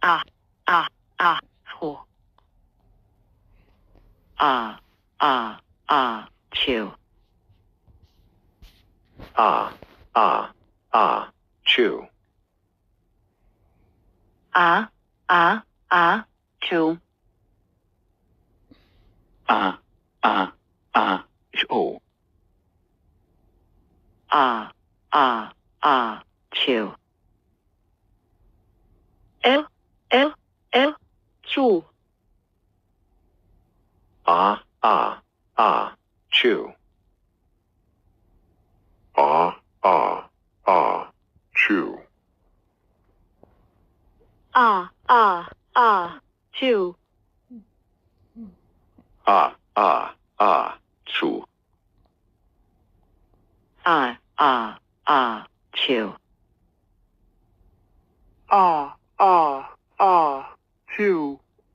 ah, ah, ah, who. Chew. Chew. Chew. Chew. Chew. Chew. Chew. Chew. Chew. Chew. Chew. Chew. Chew.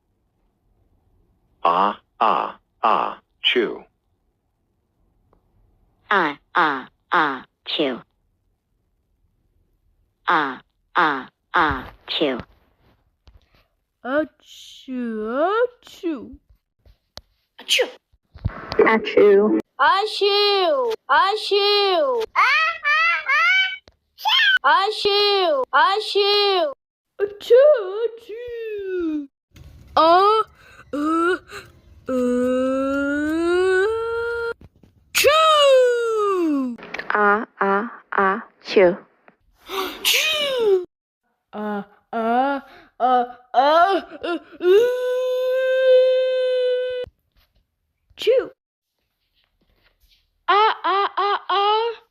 Chew. Chew. Chew. Chew. Chew. Achoo. Achoo. Achoo. Achoo. Achoo. Achoo. Achoo. Achoo. Choo. Chew. Choo. Chew. Ah ah ah ah.